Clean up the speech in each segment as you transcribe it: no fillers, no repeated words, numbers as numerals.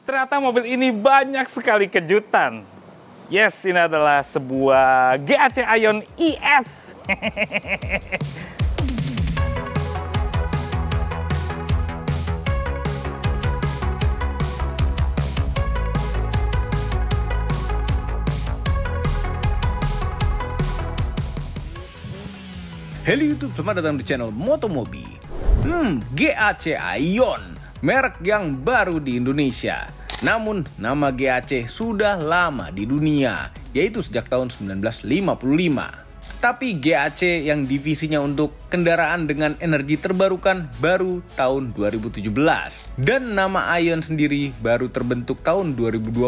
Ternyata mobil ini banyak sekali kejutan. Yes, ini adalah sebuah GAC Aion ES. Halo YouTube, selamat datang di channel Motomobi. GAC Aion, merek yang baru di Indonesia. Namun, nama GAC sudah lama di dunia, yaitu sejak tahun 1955. Tapi GAC yang divisinya untuk kendaraan dengan energi terbarukan baru tahun 2017. Dan nama Aion sendiri baru terbentuk tahun 2020,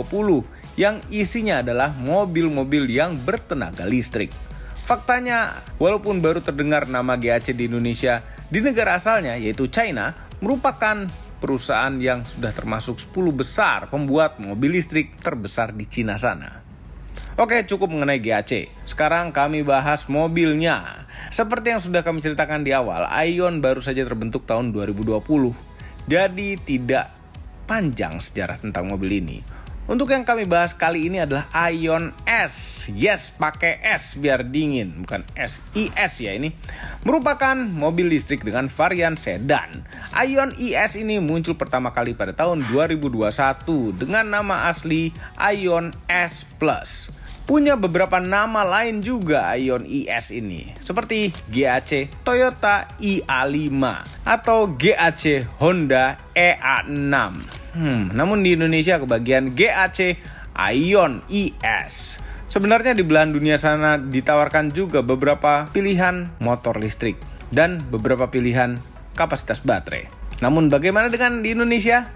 yang isinya adalah mobil-mobil yang bertenaga listrik. Faktanya, walaupun baru terdengar nama GAC di Indonesia, di negara asalnya yaitu China, merupakan perusahaan yang sudah termasuk 10 besar pembuat mobil listrik terbesar di Cina sana. Oke, cukup mengenai GAC. Sekarang kami bahas mobilnya. Seperti yang sudah kami ceritakan di awal, Aion baru saja terbentuk tahun 2020. Jadi tidak panjang sejarah tentang mobil ini. Untuk yang kami bahas kali ini adalah Aion S. Yes, pakai S biar dingin, bukan SIS ya ini. Merupakan mobil listrik dengan varian sedan. Aion ES ini muncul pertama kali pada tahun 2021 dengan nama asli Aion S Plus. Punya beberapa nama lain juga Aion ES ini, seperti GAC Toyota IA5 atau GAC Honda EA6. Namun di Indonesia kebagian GAC Aion ES. Sebenarnya di belahan dunia sana ditawarkan juga beberapa pilihan motor listrik dan beberapa pilihan kapasitas baterai. Namun bagaimana dengan di Indonesia?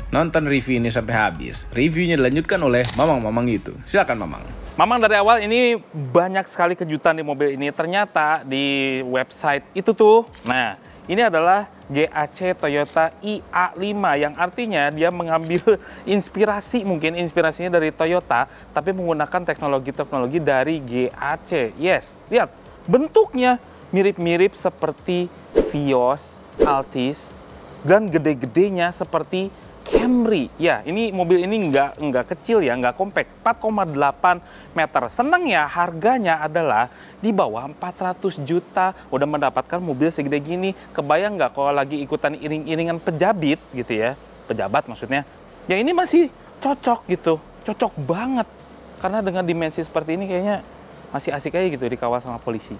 Nonton review ini sampai habis. Reviewnya dilanjutkan oleh Mamang itu. Silakan Mamang. Mamang, dari awal ini banyak sekali kejutan di mobil ini. Ternyata di website itu tuh, nah ini adalah GAC Toyota IA5 yang artinya dia mengambil inspirasi, mungkin inspirasinya dari Toyota, tapi menggunakan teknologi-teknologi dari GAC. Yes, lihat bentuknya mirip-mirip seperti Vios, Altis, dan gede-gedenya seperti Camry. Ya, ini mobil ini nggak kecil ya, nggak compact, 4,8 meter. Seneng ya, harganya adalah di bawah 400 juta udah mendapatkan mobil segede gini. Kebayang nggak kalau lagi ikutan iring-iringan pejabat gitu ya, pejabat maksudnya. Ya ini masih cocok gitu, cocok banget. Karena dengan dimensi seperti ini kayaknya masih asik aja gitu dikawal sama polisi.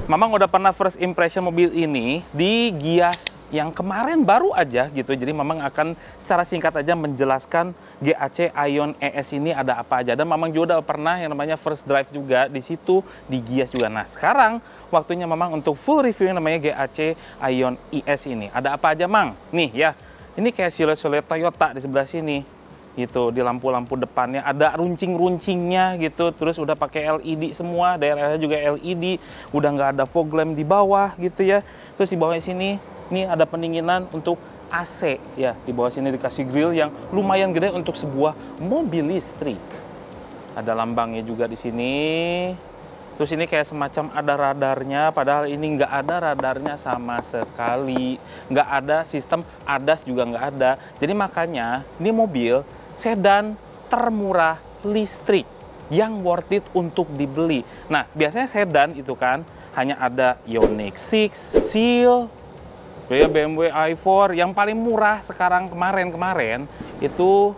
Mamang udah pernah first impression mobil ini di Gias yang kemarin baru aja gitu. Jadi Mamang akan secara singkat aja menjelaskan GAC Aion ES ini ada apa aja. Dan Mamang juga udah pernah yang namanya first drive juga di situ di Gias juga. Nah sekarang waktunya Mamang untuk full review yang namanya GAC Aion ES ini. Ada apa aja Mang? Nih ya, ini kayak siluet-siluet Toyota di sebelah sini. Gitu, di lampu-lampu depannya ada runcing-runcingnya gitu, terus udah pakai LED semua, daerahnya juga LED, udah nggak ada fog lamp di bawah gitu ya. Terus di bawah sini ini ada pendinginan untuk AC ya, di bawah sini dikasih grill yang lumayan gede untuk sebuah mobil listrik. Ada lambangnya juga di sini. Terus ini kayak semacam ada radarnya, padahal ini nggak ada radarnya sama sekali. Nggak ada sistem ADAS juga nggak ada. Jadi makanya ini mobil sedan termurah listrik yang worth it untuk dibeli. Nah, biasanya sedan itu kan hanya ada Ioniq 6, Seal, BMW i4. Yang paling murah sekarang kemarin itu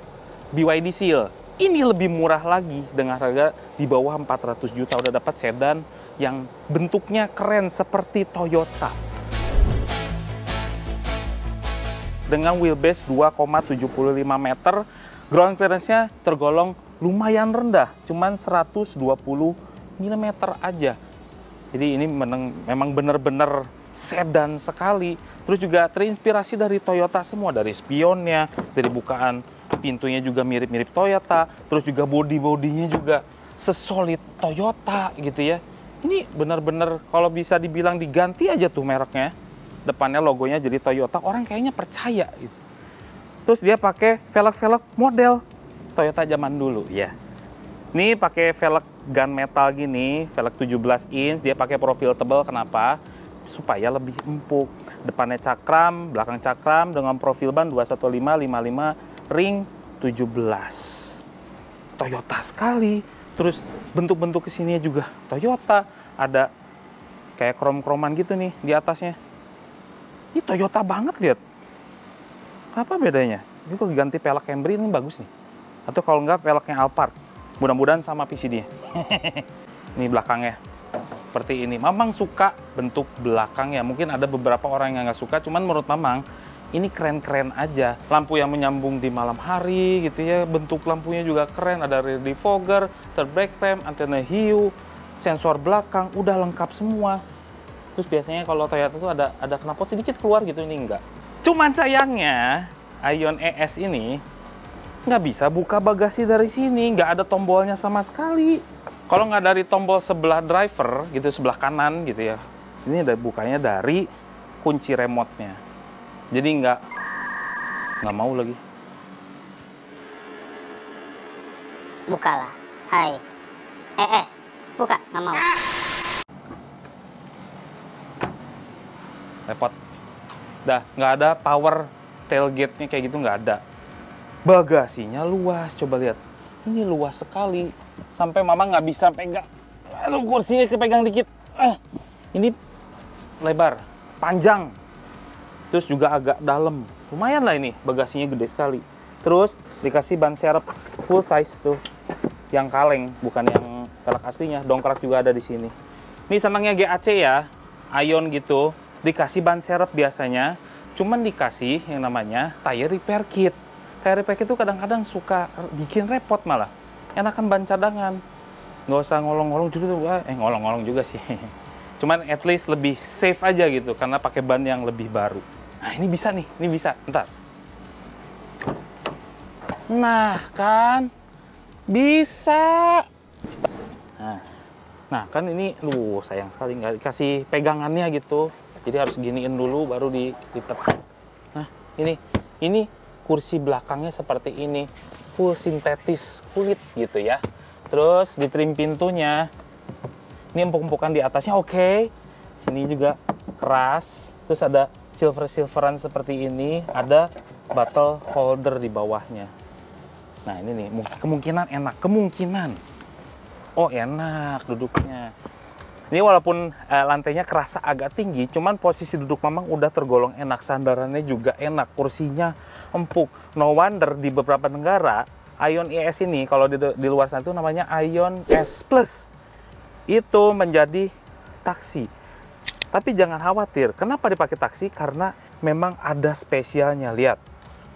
BYD Seal. Ini lebih murah lagi dengan harga di bawah 400 juta. Udah dapat sedan yang bentuknya keren seperti Toyota. Dengan wheelbase 2,75 meter, ground clearance-nya tergolong lumayan rendah, cuman 120 mm aja. Jadi ini memang benar-benar sedan sekali. Terus juga terinspirasi dari Toyota semua, dari spionnya, dari bukaan pintunya juga mirip-mirip Toyota. Terus juga body-bodinya juga sesolid Toyota gitu ya. Ini benar-benar kalau bisa dibilang diganti aja tuh mereknya. Depannya logonya jadi Toyota, orang kayaknya percaya gitu. Terus dia pakai velg-velg model Toyota zaman dulu ya. Ini pakai velg gunmetal gini, velg 17 inch, dia pakai profil tebal. Kenapa? Supaya lebih empuk. Depannya cakram, belakang cakram dengan profil ban 215 55 ring 17. Toyota sekali. Terus bentuk-bentuk kesininya juga Toyota. Ada kayak krom-kroman gitu nih di atasnya. Ini Toyota banget, lihat. Apa bedanya? Ini kalau diganti pelek Camry ini bagus nih. Atau kalau enggak peleknya Alphard. Mudah-mudahan sama PCD-nya. Ini belakangnya. Seperti ini. Mamang suka bentuk belakangnya. Mungkin ada beberapa orang yang nggak suka. Cuman menurut Mamang, ini keren-keren aja. Lampu yang menyambung di malam hari gitu ya. Bentuk lampunya juga keren. Ada rear defogger, third brake cam, antena hiu, sensor belakang. Udah lengkap semua. Terus biasanya kalau Toyota tuh ada knalpot sedikit keluar gitu. Ini enggak. Cuman sayangnya, Aion ES ini nggak bisa buka bagasi dari sini, nggak ada tombolnya sama sekali. Kalau nggak dari tombol sebelah driver gitu, sebelah kanan gitu ya, ini ada bukanya dari kunci remote-nya. Jadi nggak mau lagi. Bukalah, hai ES, buka, nggak mau. Repot. Dah nggak ada power tailgate-nya kayak gitu, nggak ada. Bagasinya luas, coba lihat. Ini luas sekali. Sampai Mama nggak bisa pegang. Aduh, kursinya kepegang dikit. Ini lebar, panjang. Terus juga agak dalam. Lumayan lah ini, bagasinya gede sekali. Terus dikasih ban serep full size tuh. Yang kaleng, bukan yang velg aslinya. Dongkrak juga ada di sini. Ini senangnya GAC ya, Aion gitu. Dikasih ban serep biasanya. Cuman dikasih yang namanya tire repair kit. Tire repair kit itu kadang-kadang suka bikin repot malah. Enakan ban cadangan. Nggak usah ngolong-ngolong, justru ngolong-ngolong juga sih. Cuman at least lebih safe aja gitu, karena pakai ban yang lebih baru. Nah ini bisa nih, ini bisa. Bentar. Nah kan, bisa. Nah kan ini, sayang sekali nggak dikasih pegangannya gitu. Jadi harus giniin dulu baru dilipat. Nah, ini kursi belakangnya seperti ini. Full sintetis kulit gitu ya. Terus di trim pintunya, ini empuk-empukan di atasnya oke. Sini juga keras. Terus ada silver-silveran seperti ini. Ada bottle holder di bawahnya. Nah ini nih, kemungkinan enak. Kemungkinan. Oh enak duduknya. Ini walaupun lantainya kerasa agak tinggi, cuman posisi duduk Mamang udah tergolong enak, sandarannya juga enak, kursinya empuk. No wonder di beberapa negara, Aion ES ini kalau di luar sana itu namanya Aion S Plus. Itu menjadi taksi. Tapi jangan khawatir, kenapa dipakai taksi? Karena memang ada spesialnya, lihat.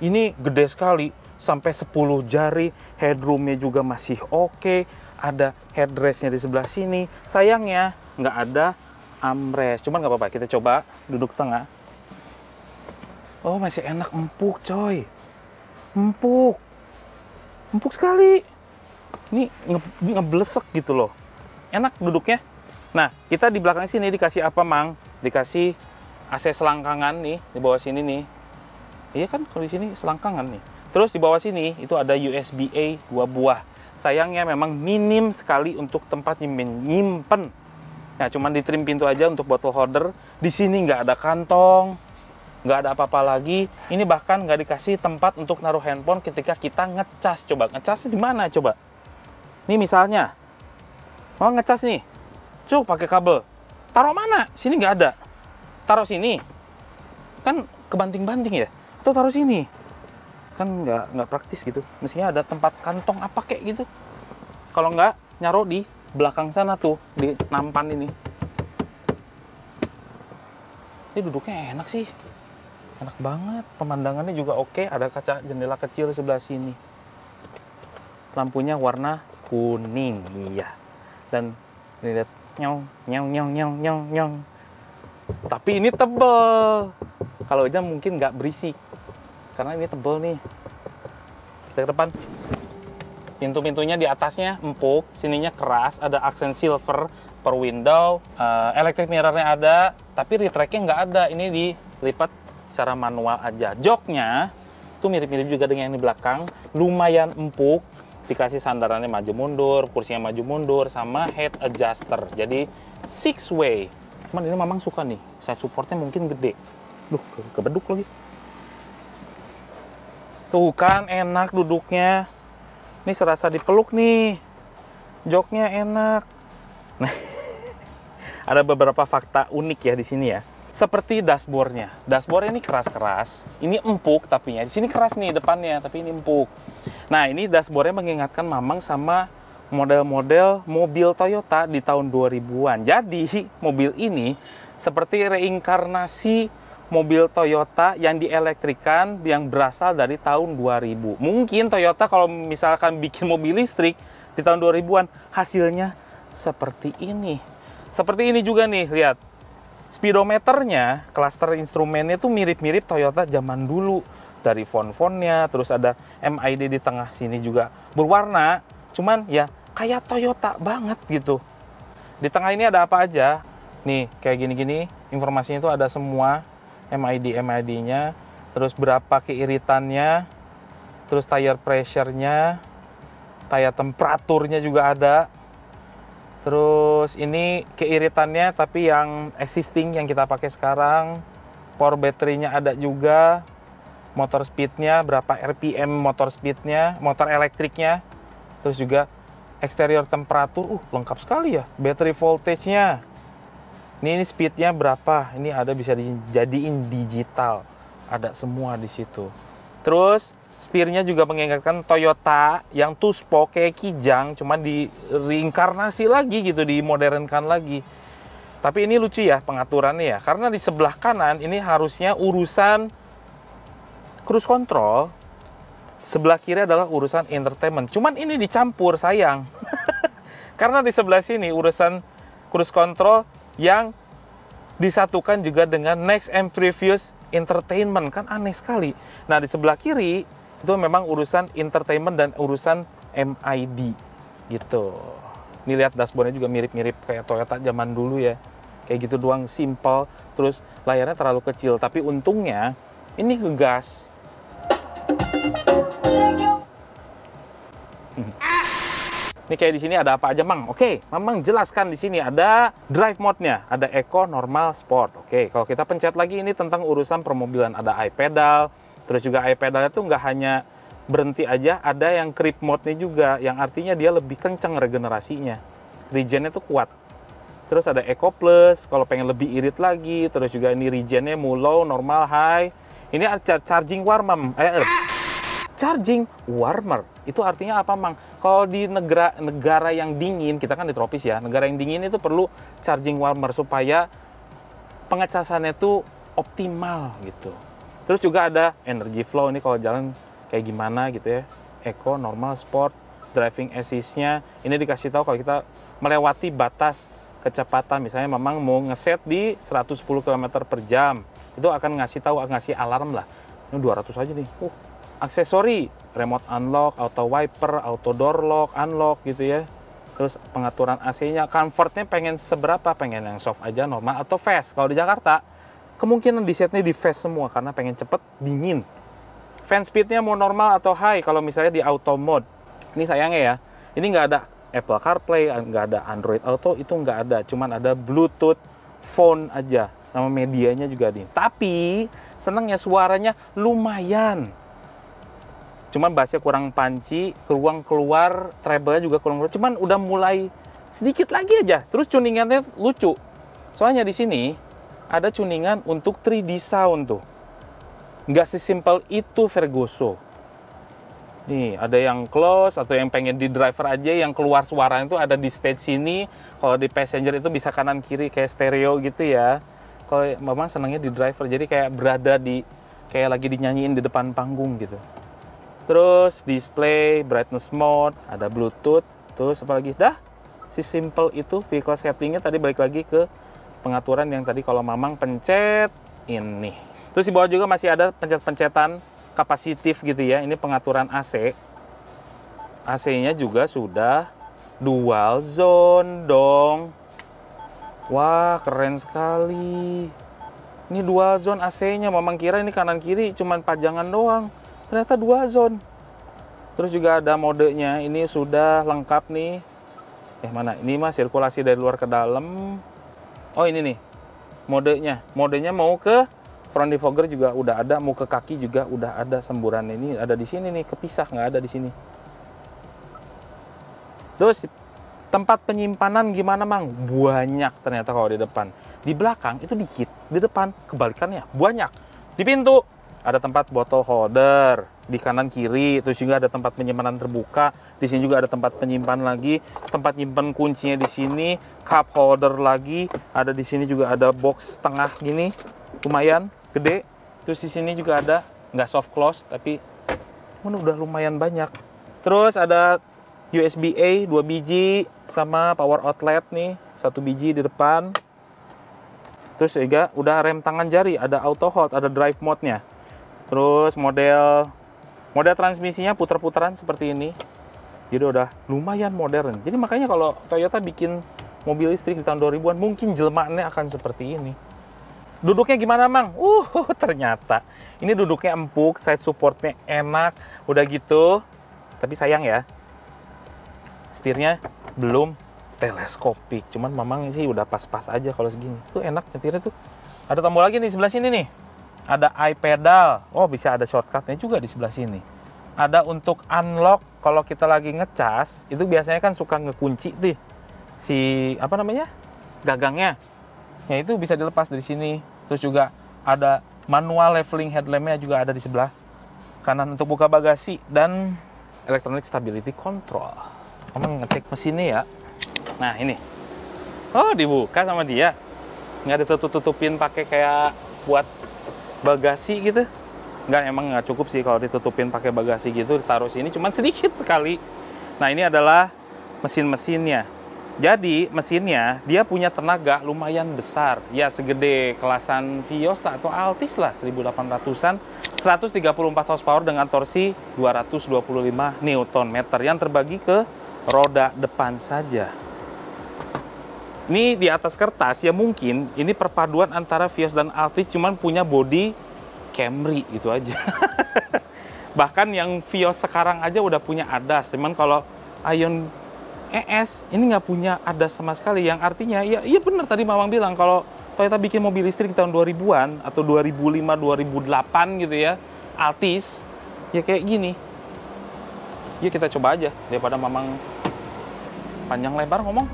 Ini gede sekali, sampai 10 jari, headroomnya juga masih oke. Ada headrestnya di sebelah sini. Sayangnya nggak ada armrest. Cuman nggak apa-apa, kita coba duduk tengah. Oh masih enak, empuk coy. Empuk. Empuk sekali. Ini ngeblesek gitu loh. Enak duduknya. Nah, kita di belakang sini dikasih apa, Mang? Dikasih AC selangkangan nih, di bawah sini nih. Iya kan, kalau di sini selangkangan nih. Terus di bawah sini itu ada USB-A 2 buah. Sayangnya memang minim sekali untuk tempat nyimpen. Nah, cuman di trim pintu aja untuk bottle holder. Di sini nggak ada kantong, nggak ada apa-apa lagi. Ini bahkan nggak dikasih tempat untuk naruh handphone ketika kita ngecas. Coba ngecas di mana coba? Ini misalnya mau ngecas nih, cuk pakai kabel. Taruh mana? Sini nggak ada. Taruh sini, kan kebanting-banting ya? Atau taruh sini? Kan nggak praktis gitu. Mestinya ada tempat kantong apa kayak gitu. Kalau nggak, nyaruh di belakang sana tuh, di nampan ini. Ini duduknya enak sih. Enak banget. Pemandangannya juga oke. Ada kaca jendela kecil di sebelah sini. Lampunya warna kuning, iya. Dan ini lihat, nyong, nyong, nyong, nyong, nyong, nyong. Tapi ini tebel. Kalau hujan mungkin nggak berisik. Karena ini tebel nih. Kita ke depan. Pintu-pintunya di atasnya empuk, sininya keras, ada aksen silver per window, electric mirrornya ada, tapi retracknya nggak ada. Ini dilipat secara manual aja. Joknya tuh mirip-mirip juga dengan yang di belakang, lumayan empuk. Dikasih sandarannya maju mundur, kursinya maju mundur, sama head adjuster. Jadi 6 way. Cuman ini Mamang suka nih, side supportnya mungkin gede. Duh, kebeduk lagi. Tuh kan enak duduknya. Ini serasa dipeluk nih. Joknya enak. Nah, ada beberapa fakta unik ya di sini ya. Seperti dashboardnya. Dashboard ini keras-keras. Ini empuk tapi ya. Di sini keras nih depannya, tapi ini empuk. Nah, ini dashboardnya mengingatkan Mamang sama model-model mobil Toyota di tahun 2000-an. Jadi, mobil ini seperti reinkarnasi mobil Toyota yang dielektrikan yang berasal dari tahun 2000. Mungkin Toyota kalau misalkan bikin mobil listrik di tahun 2000-an, hasilnya seperti ini. Seperti ini juga nih, lihat. Speedometernya, klaster instrumennya tuh mirip-mirip Toyota zaman dulu. Dari font-fontnya, terus ada MID di tengah sini juga berwarna. Cuman ya kayak Toyota banget gitu. Di tengah ini ada apa aja? Nih, kayak gini-gini, informasinya itu ada semua. MID-nya, terus berapa keiritannya, terus tire pressure-nya, tire temperaturnya juga ada. Terus ini keiritannya tapi yang existing yang kita pakai sekarang. Power battery-nya ada juga. Motor speed-nya, berapa RPM motor speed-nya, motor elektriknya. Terus juga exterior temperatur, lengkap sekali ya. Battery voltage-nya. Ini speednya berapa? Ini ada bisa dijadiin digital. Ada semua di situ. Terus setirnya juga mengingatkan Toyota yang two spoke kayak Kijang, cuma di reinkarnasi lagi gitu, dimodernkan lagi. Tapi ini lucu ya pengaturannya ya, karena di sebelah kanan ini harusnya urusan cruise control, sebelah kiri adalah urusan entertainment. Cuman ini dicampur, sayang. Karena di sebelah sini urusan cruise control yang disatukan juga dengan next and previous entertainment, kan aneh sekali. Nah, di sebelah kiri itu memang urusan entertainment dan urusan MID gitu. Ini lihat dashboardnya juga mirip-mirip kayak Toyota zaman dulu ya. Kayak gitu doang, simple. Terus layarnya terlalu kecil, tapi untungnya ini ngegas. Ini kayak di sini ada apa aja, Mang? Oke, Mamang jelaskan di sini ada drive mode-nya, ada eco, normal, sport. Oke, kalau kita pencet lagi ini tentang urusan permobilan, ada iPedal, terus juga iPedal itu nggak hanya berhenti aja, ada yang creep mode-nya juga, yang artinya dia lebih kenceng regenerasinya. Regen-nya tuh kuat. Terus ada Eco Plus, kalau pengen lebih irit lagi, terus juga ini regen-nya low, normal, high. Ini charging warmer. Charging warmer. Itu artinya apa, Mang? Kalau di negara yang dingin, kita kan di tropis ya, negara yang dingin itu perlu charging warmer supaya pengecasannya itu optimal gitu. Terus juga ada energy flow, ini kalau jalan kayak gimana gitu ya. Eco, normal, sport, driving assist-nya. Ini dikasih tahu kalau kita melewati batas kecepatan, misalnya memang mau ngeset di 110 km per jam, itu akan ngasih tahu, ngasih alarm lah. Ini 200 aja nih. Aksesori, remote unlock, auto wiper, auto door lock, unlock gitu ya. Terus pengaturan AC-nya, comfortnya pengen seberapa, pengen yang soft aja, normal, atau fast. Kalau di Jakarta, kemungkinan di setnya di fast semua, karena pengen cepet, dingin. Fan speednya mau normal atau high, kalau misalnya di auto mode. Ini sayangnya ya, ini nggak ada Apple CarPlay, nggak ada Android Auto, itu nggak ada. Cuman ada Bluetooth, phone aja, sama medianya juga nih. Tapi, senangnya suaranya lumayan. Cuman bassnya kurang panci, keluar treble-nya juga kurang. Cuman udah mulai sedikit lagi aja. Terus tuningannya lucu. Soalnya di sini ada tuningan untuk 3D sound tuh. Nggak sesimpel itu Vergoso. Nih, ada yang close atau yang pengen di driver aja, yang keluar suaranya itu ada di stage sini. Kalau di passenger itu bisa kanan kiri kayak stereo gitu ya. Kalau memang senangnya di driver, jadi kayak berada di kayak lagi dinyanyiin di depan panggung gitu. Terus display, brightness mode, ada Bluetooth, terus apa lagi? Dah, si simple itu vehicle settingnya. Tadi balik lagi ke pengaturan yang tadi kalau Mamang pencet ini. Terus di bawah juga masih ada pencet-pencetan kapasitif gitu ya. Ini pengaturan AC. AC-nya juga sudah dual zone dong. Wah, keren sekali. Ini dual zone AC-nya. Mamang kira ini kanan kiri cuman pajangan doang. Ternyata dua zone. Terus juga ada modenya. Ini sudah lengkap nih. Mana? Ini mah sirkulasi dari luar ke dalam. Oh, ini nih modenya. Modenya mau ke front defogger juga udah ada, muka kaki juga udah ada semburan ini ada di sini nih, kepisah, nggak ada di sini. Terus tempat penyimpanan gimana Mang? Banyak ternyata kalau di depan. Di belakang itu dikit, di depan kebalikannya banyak. Di pintu ada tempat botol holder, di kanan kiri, terus juga ada tempat penyimpanan terbuka. Di sini juga ada tempat penyimpanan lagi, tempat nyimpan kuncinya di sini, cup holder lagi. Ada di sini juga ada box tengah gini, lumayan gede. Terus di sini juga ada, nggak soft close tapi udah lumayan banyak. Terus ada USB-A 2 biji sama power outlet nih 1 biji di depan. Terus juga udah rem tangan jari, ada auto hold, ada drive mode-nya. Terus model transmisinya puter-puteran seperti ini. Jadi udah lumayan modern. Jadi makanya kalau Toyota bikin mobil listrik di tahun 2000-an mungkin jelmaannya akan seperti ini. Duduknya gimana Mang? Ternyata ini duduknya empuk, side supportnya enak, udah gitu. Tapi sayang ya, setirnya belum teleskopik. Cuman Mamang sih udah pas-pas aja kalau segini. Tuh enak nyetirnya tuh. Ada tombol lagi nih sebelah sini nih. Ada iPedal. Oh, bisa ada shortcutnya juga di sebelah sini. Ada untuk unlock kalau kita lagi ngecas, itu biasanya kan suka ngekunci tuh si apa namanya? Gagangnya. Ya itu bisa dilepas dari sini. Terus juga ada manual leveling headlampnya juga ada di sebelah kanan untuk buka bagasi dan electronic stability control. Kamu ngecek mesinnya ya. Nah ini, oh dibuka sama dia, nggak ditutup-tutupin pakai kayak buat bagasi gitu. Nggak, emang nggak cukup sih kalau ditutupin pakai bagasi gitu, ditaruh sini cuman sedikit sekali. Nah ini adalah mesin-mesinnya. Jadi mesinnya dia punya tenaga lumayan besar, ya segede kelasan Vios atau Altis lah, 1800-an, 134 horsepower dengan torsi 225 Nm yang terbagi ke roda depan saja. Ini di atas kertas ya mungkin ini perpaduan antara Vios dan Altis, cuman punya bodi Camry itu aja. Bahkan yang Vios sekarang aja udah punya ADAS, cuman kalau Aion ES ini nggak punya ADAS sama sekali, yang artinya ya iya bener tadi Mamang bilang kalau Toyota bikin mobil listrik tahun 2000-an atau 2005 2008 gitu ya, Altis ya kayak gini. Yuk kita coba aja daripada Mamang panjang lebar ngomong.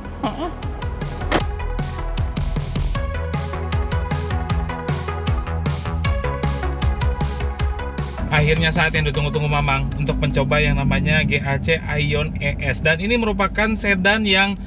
Akhirnya saat yang ditunggu-tunggu Mamang untuk mencoba yang namanya GAC Aion ES. Dan ini merupakan sedan yang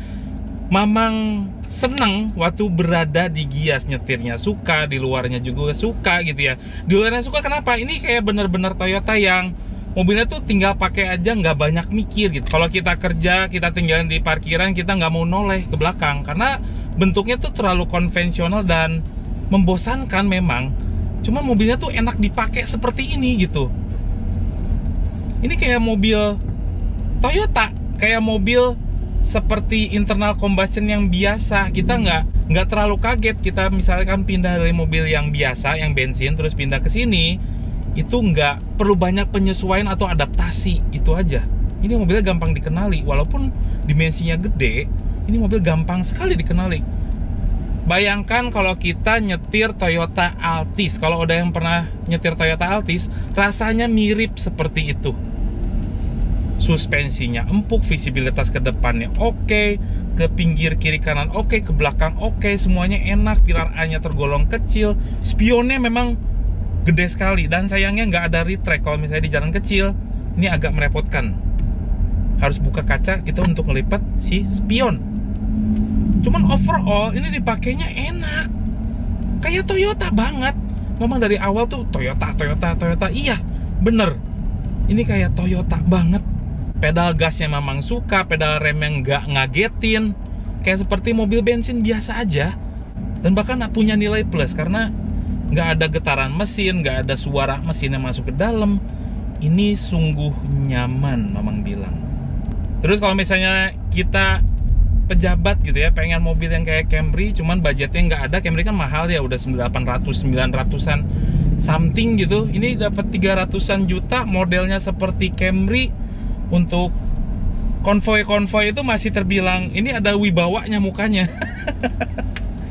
Mamang seneng waktu berada di Gias nyetirnya, suka, di luarnya juga suka gitu ya. Di luarnya suka kenapa? Ini kayak bener-bener Toyota yang mobilnya tuh tinggal pakai aja, nggak banyak mikir gitu. Kalau kita kerja, kita tinggal di parkiran, kita nggak mau noleh ke belakang karena bentuknya tuh terlalu konvensional dan membosankan memang. Cuma mobilnya tuh enak dipakai seperti ini gitu. Ini kayak mobil Toyota, kayak mobil seperti internal combustion yang biasa. Kita nggak terlalu kaget kita misalkan pindah dari mobil yang biasa, yang bensin, terus pindah ke sini. Itu nggak perlu banyak penyesuaian atau adaptasi, itu aja. Ini mobilnya gampang dikenali, walaupun dimensinya gede, ini mobil gampang sekali dikenali. Bayangkan kalau kita nyetir Toyota Altis, kalau udah yang pernah nyetir Toyota Altis, rasanya mirip seperti itu. Suspensinya empuk, visibilitas ke depannya oke, ke pinggir kiri kanan oke, ke belakang oke, semuanya enak, pilar A-nya tergolong kecil, spionnya memang gede sekali, dan sayangnya nggak ada retract. Kalau misalnya di jalan kecil, ini agak merepotkan. Harus buka kaca kita untuk ngelipat si spion. Cuman overall ini dipakainya enak, kayak Toyota banget. Memang dari awal tuh Toyota. Iya, bener. Ini kayak Toyota banget. Pedal gasnya memang suka, pedal rem yang nggak ngagetin, kayak seperti mobil bensin biasa aja. Dan bahkan punya nilai plus karena nggak ada getaran mesin, nggak ada suara mesin yang masuk ke dalam. Ini sungguh nyaman, Mamang bilang. Terus kalau misalnya kita pejabat gitu ya, pengen mobil yang kayak Camry, cuman budgetnya nggak ada. Camry kan mahal ya, udah 800-900an something gitu. Ini dapat 300-an juta, modelnya seperti Camry. Untuk konvoy-konvoy itu masih terbilang ini ada wibawanya mukanya.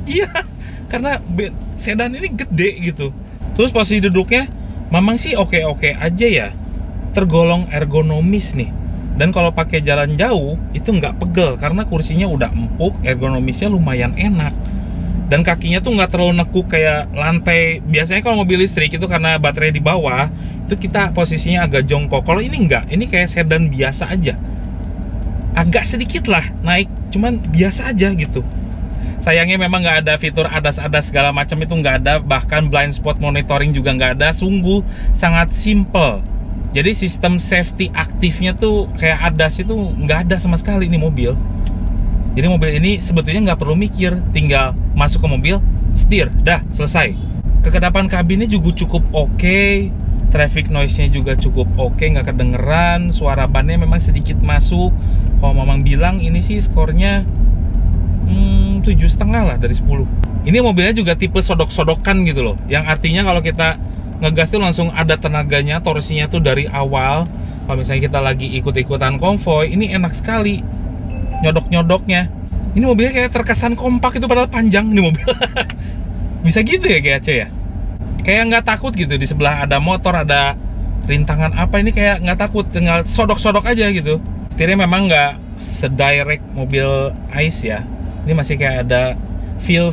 Iya, karena sedan ini gede gitu. Terus posisi duduknya memang sih oke-oke aja ya, tergolong ergonomis nih. Dan kalau pakai jalan jauh itu nggak pegel karena kursinya udah empuk, ergonomisnya lumayan enak. Dan kakinya tuh nggak terlalu nekuk kayak lantai. Biasanya kalau mobil listrik itu karena baterai di bawah, itu kita posisinya agak jongkok. Kalau ini nggak, ini kayak sedan biasa aja. Agak sedikit lah naik, cuman biasa aja gitu. Sayangnya memang nggak ada fitur ADAS segala macam, itu nggak ada. Bahkan blind spot monitoring juga nggak ada. Sungguh sangat simple. Jadi sistem safety aktifnya tuh kayak ADAS itu nggak ada sama sekali nih mobil. Jadi mobil ini sebetulnya nggak perlu mikir, tinggal masuk ke mobil, setir, dah selesai. Kekedapan kabinnya juga cukup oke, traffic noise-nya juga cukup oke, nggak kedengeran, suara bannya memang sedikit masuk. Kalau Mamang bilang ini sih skornya 7,5 lah dari 10. Ini mobilnya juga tipe sodok-sodokan gitu loh, yang artinya kalau kita ngegas tuh langsung ada tenaganya, torsinya tuh dari awal. Kalau misalnya kita lagi ikut-ikutan konvoy, ini enak sekali nyodok-nyodoknya. Ini mobilnya kayak terkesan kompak, itu padahal panjang nih mobil. Bisa gitu ya GAC ya, kayak nggak takut gitu di sebelah ada motor, ada rintangan apa, ini kayak nggak takut, tinggal sodok-sodok aja gitu. Setirnya memang nggak sedirect mobil ICE ya, ini masih kayak ada feel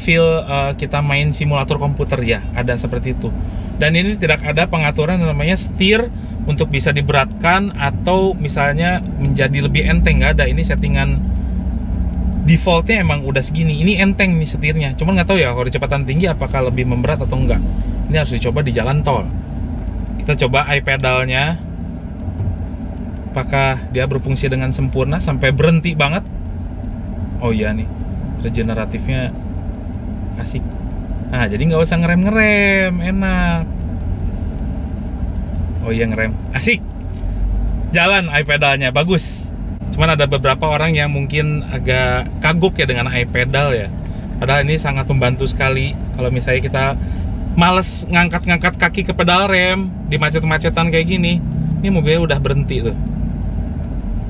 kita main simulator komputer ya, ada seperti itu. Dan ini tidak ada pengaturan yang namanya setir untuk bisa diberatkan atau misalnya menjadi lebih enteng, nggak ada. Ini settingan defaultnya emang udah segini. Ini enteng nih setirnya, cuman nggak tahu ya kalau kecepatan tinggi apakah lebih memberat atau enggak. Ini harus dicoba di jalan tol. Kita coba iPedalnya, apakah dia berfungsi dengan sempurna sampai berhenti banget. Oh iya nih, regeneratifnya asik. Nah, jadi nggak usah ngerem-ngerem, enak. Oh iya, ngerem, asik. Jalan iPedalnya, bagus. Cuman ada beberapa orang yang mungkin agak kagok ya dengan iPedal ya. Padahal ini sangat membantu sekali. Kalau misalnya kita males ngangkat-ngangkat kaki ke pedal rem di macet-macetan kayak gini, ini mobilnya udah berhenti tuh.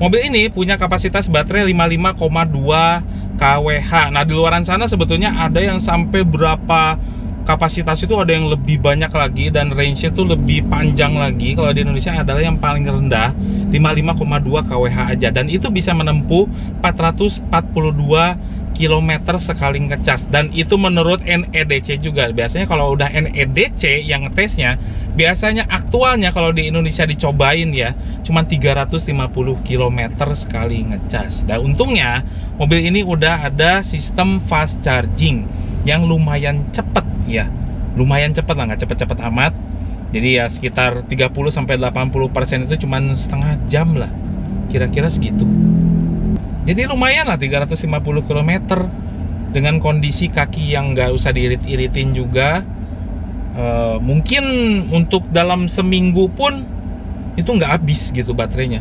Mobil ini punya kapasitas baterai 55,2 kWh. Nah, di luaran sana sebetulnya ada yang sampai berapa kapasitas, itu ada yang lebih banyak lagi dan range-nya tuh lebih panjang lagi. Kalau di Indonesia adalah yang paling rendah 55,2 kWh aja, dan itu bisa menempuh 442 km sekali ngecas, dan itu menurut NEDC juga. Biasanya kalau udah NEDC yang ngetesnya, biasanya aktualnya kalau di Indonesia dicobain ya cuma 350 km sekali ngecas. Dan untungnya mobil ini udah ada sistem fast charging yang lumayan cepet ya, lumayan cepet lah, nggak cepet-cepet amat. Jadi ya sekitar 30-80% itu cuman setengah jam lah, kira-kira segitu. Jadi lumayan lah 350 km dengan kondisi kaki yang nggak usah diirit-iritin juga. Mungkin untuk dalam seminggu pun itu nggak habis gitu baterainya.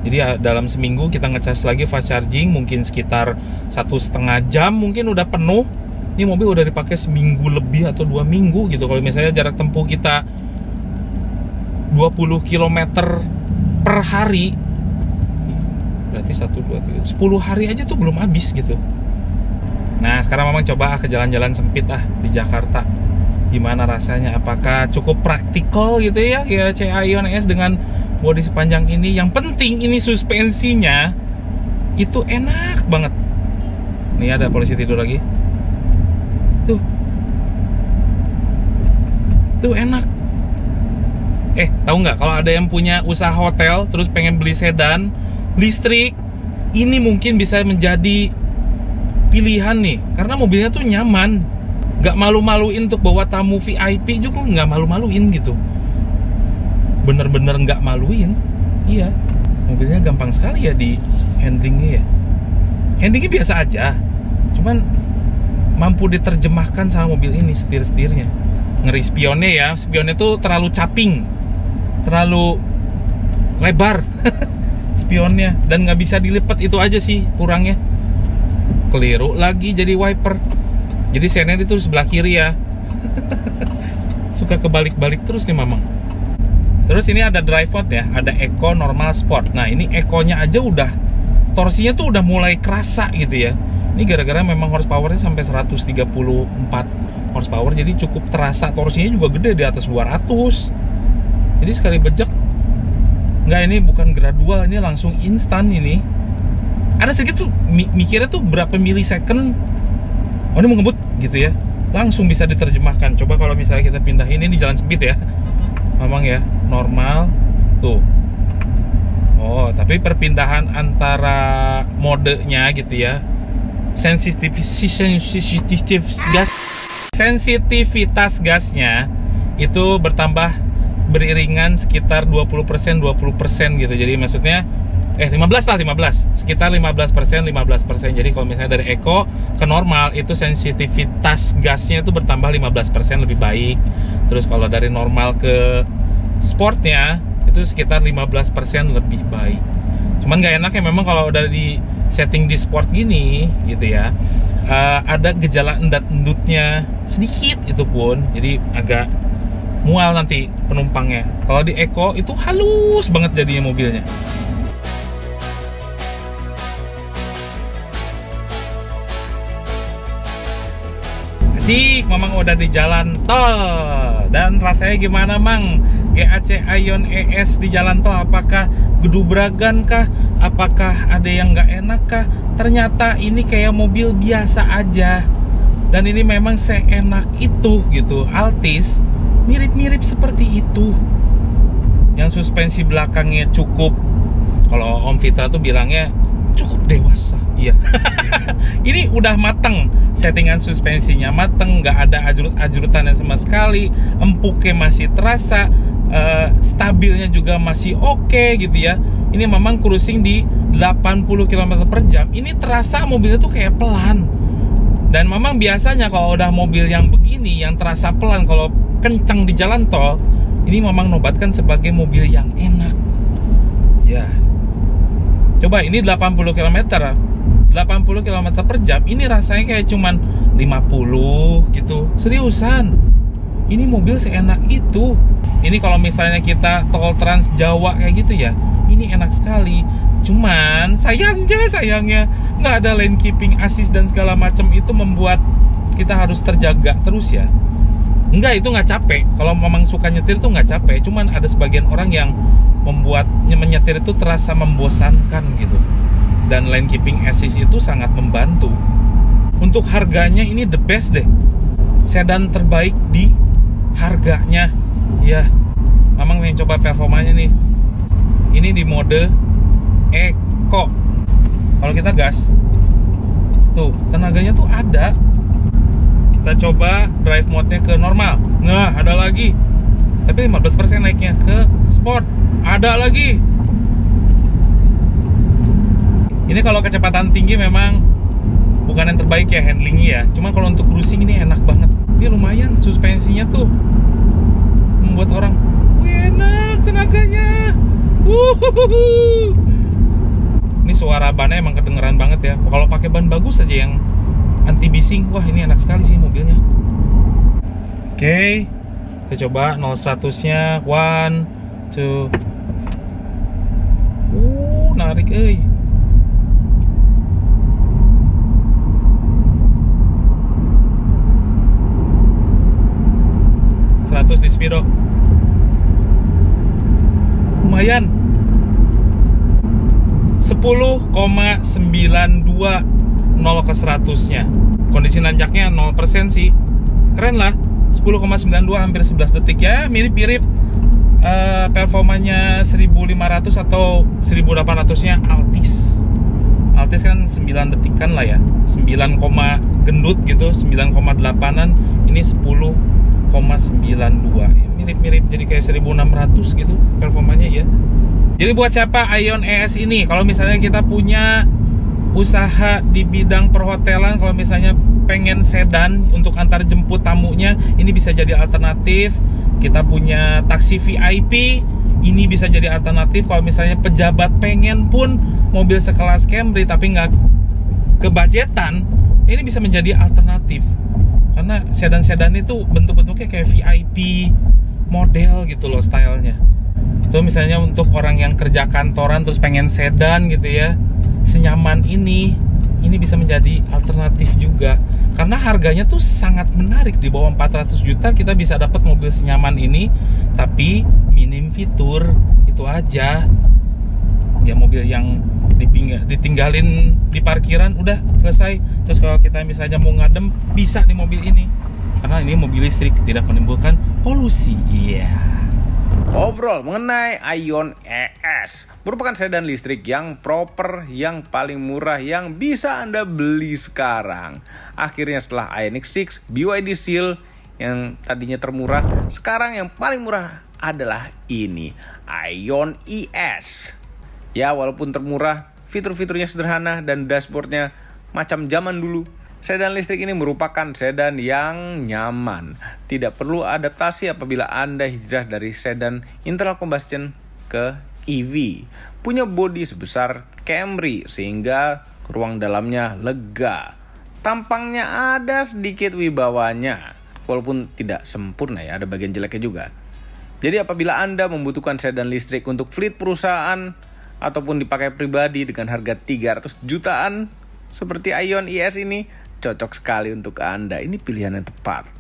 Jadi ya, dalam seminggu kita ngecas lagi fast charging mungkin sekitar 1,5 jam mungkin udah penuh. Ini mobil udah dipakai seminggu lebih atau 2 minggu gitu. Kalau misalnya jarak tempuh kita 20 km per hari, berarti 1, 2, 3, 10 hari aja tuh belum habis gitu. Nah, sekarang Mamang coba ke jalan-jalan sempit di Jakarta. Gimana rasanya? Apakah cukup praktikal gitu ya GAC Aion S dengan bodi sepanjang ini? Yang penting ini suspensinya itu enak banget. Nih ada polisi tidur lagi. Tuh enak. Tahu nggak, kalau ada yang punya usaha hotel terus pengen beli sedan listrik, ini mungkin bisa menjadi pilihan nih, karena mobilnya tuh nyaman, nggak malu-maluin untuk bawa tamu VIP juga, nggak malu-maluin gitu, bener-bener nggak maluin. Iya, mobilnya gampang sekali ya di handlingnya ya. Handlingnya biasa aja, cuman mampu diterjemahkan sama mobil ini setir-setirnya. Ngeri spionnya ya, spionnya tuh terlalu caping, terlalu lebar spionnya, dan nggak bisa dilipat, itu aja sih kurangnya. Keliru lagi jadi wiper, jadi sennya itu sebelah kiri ya. Suka kebalik-balik terus nih Mamang. Terus ini ada drive mode ya, ada Eco, Normal, Sport. Nah ini Eco-nya aja udah, torsinya tuh udah mulai kerasa gitu ya. Ini gara-gara memang horsepower-nya sampai 134 horsepower, jadi cukup terasa. Torsinya juga gede, di atas 200. Jadi sekali bejek, nggak, ini bukan gradual, ini langsung instan. Ini ada sedikit tuh mikirnya tuh berapa milisecond, oh ini mau ngebut gitu ya, langsung bisa diterjemahkan. Coba kalau misalnya kita pindahin ini jalan speed ya, memang ya normal tuh. Oh, tapi perpindahan antara modenya gitu ya, sensitivitas gasnya itu bertambah beriringan sekitar 20% gitu. Jadi maksudnya 15, sekitar 15%. Jadi kalau misalnya dari eco ke normal itu sensitivitas gasnya itu bertambah 15% lebih baik. Terus kalau dari normal ke sportnya itu sekitar 15% lebih baik. Cuman nggak enak ya memang kalau udah di setting di sport gini gitu ya, ada gejala endat-endutnya sedikit itu pun, jadi agak mual nanti penumpangnya. Kalau di eco itu halus banget jadinya mobilnya. Asik, memang udah di jalan tol. Dan rasanya gimana, Mang? GAC Aion ES di jalan tol, apakah gedubragan kah? Apakah ada yang nggak enak kah? Ternyata ini kayak mobil biasa aja. Dan ini memang seenak itu gitu. Altis mirip-mirip seperti itu. Yang suspensi belakangnya cukup, kalau Om Fitra tuh bilangnya cukup dewasa. Iya. Ini udah mateng, settingan suspensinya mateng, nggak ada ajrut-ajrutannya sama sekali, empuknya masih terasa, stabilnya juga masih oke gitu ya. Ini memang cruising di 80 km per jam. Ini terasa mobilnya tuh kayak pelan. Dan memang biasanya kalau udah mobil yang begini, yang terasa pelan kalau kencang di jalan tol, ini memang nobatkan sebagai mobil yang enak. Ya. Coba ini 80 km per jam, ini rasanya kayak cuman 50 gitu. Seriusan. Ini mobil seenak itu. Ini kalau misalnya kita tol Trans Jawa kayak gitu ya, ini enak sekali. Cuman sayangnya nggak ada lane keeping assist dan segala macam, itu membuat kita harus terjaga terus ya. Enggak, itu nggak capek. Kalau memang suka nyetir tuh nggak capek. Cuman ada sebagian orang yang membuatnya menyetir itu terasa membosankan gitu. Dan lane keeping assist itu sangat membantu. Untuk harganya ini the best deh. Sedan terbaik di harganya. Ya, memang pengen coba performanya nih. Ini di mode Eco. Kalau kita gas, tuh tenaganya tuh ada. Kita coba drive mode-nya ke normal. Nah, ada lagi. Tapi 15% naiknya ke sport. Ada lagi. Ini kalau kecepatan tinggi memang bukan yang terbaik ya handlingnya ya. Cuma kalau untuk cruising ini enak banget. Ini lumayan, suspensinya tuh membuat orang, enak tenaganya. Ini suara bannya emang kedengeran banget ya. Kalau pakai ban bagus aja yang anti bising, wah ini enak sekali sih mobilnya. Oke, kita coba 0-100-nya. 1, 2. Narik euy. Di speedo lumayan 10,92 0 ke 100-nya. Kondisi nanjaknya 0% sih. Keren lah. 10,92 hampir 11 detik ya, mirip-mirip performanya 1500 atau 1800-nya Altis. Altis kan 9 detikan lah ya. 9, gendut gitu, 9,8-an. Ini 10,92. Mirip-mirip, jadi kayak 1600 gitu performanya ya. Jadi buat siapa Aion ES ini, kalau misalnya kita punya usaha di bidang perhotelan, kalau misalnya pengen sedan untuk antar jemput tamunya, ini bisa jadi alternatif. Kita punya taksi VIP, ini bisa jadi alternatif. Kalau misalnya pejabat pengen pun mobil sekelas Camry tapi nggak kebajetan, ini bisa menjadi alternatif. Karena sedan-sedan itu bentuk-bentuknya kayak VIP model gitu loh stylenya. Itu misalnya untuk orang yang kerja kantoran terus pengen sedan gitu ya, senyaman ini, ini bisa menjadi alternatif juga. Karena harganya tuh sangat menarik, di bawah 400 juta kita bisa dapat mobil senyaman ini, tapi minim fitur, itu aja. Ya mobil yang ditinggalin di parkiran udah selesai. Terus kalau kita misalnya mau ngadem, bisa di mobil ini. Karena ini mobil listrik, tidak menimbulkan polusi. Iya. Overall, mengenai Aion ES, merupakan sedan listrik yang proper, yang paling murah, yang bisa Anda beli sekarang. Akhirnya setelah Ioniq 6, BYD Seal yang tadinya termurah, sekarang yang paling murah adalah ini, Aion ES. Ya, walaupun termurah, fitur-fiturnya sederhana dan dashboardnya macam zaman dulu. Sedan listrik ini merupakan sedan yang nyaman. Tidak perlu adaptasi apabila Anda hijrah dari sedan internal combustion ke EV. Punya bodi sebesar Camry sehingga ruang dalamnya lega. Tampangnya ada sedikit wibawanya, walaupun tidak sempurna ya, ada bagian jeleknya juga. Jadi apabila Anda membutuhkan sedan listrik untuk fleet perusahaan ataupun dipakai pribadi dengan harga 300 jutaan seperti Aion ES ini, cocok sekali untuk Anda. Ini pilihan yang tepat.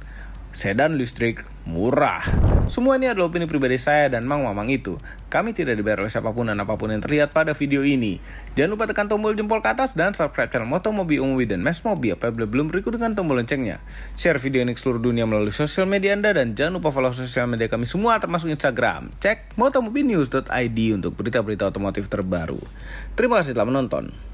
Sedan listrik murah. Semua ini adalah opini pribadi saya dan Mang Mamang itu. Kami tidak dibayar oleh siapapun dan apapun yang terlihat pada video ini. Jangan lupa tekan tombol jempol ke atas dan subscribe channel Motomobi Umuwi dan Mas Mobi apabila belum berikut dengan tombol loncengnya. Share video ini ke seluruh dunia melalui sosial media Anda dan jangan lupa follow sosial media kami semua termasuk Instagram. Cek motomobinews.id untuk berita-berita otomotif terbaru. Terima kasih telah menonton.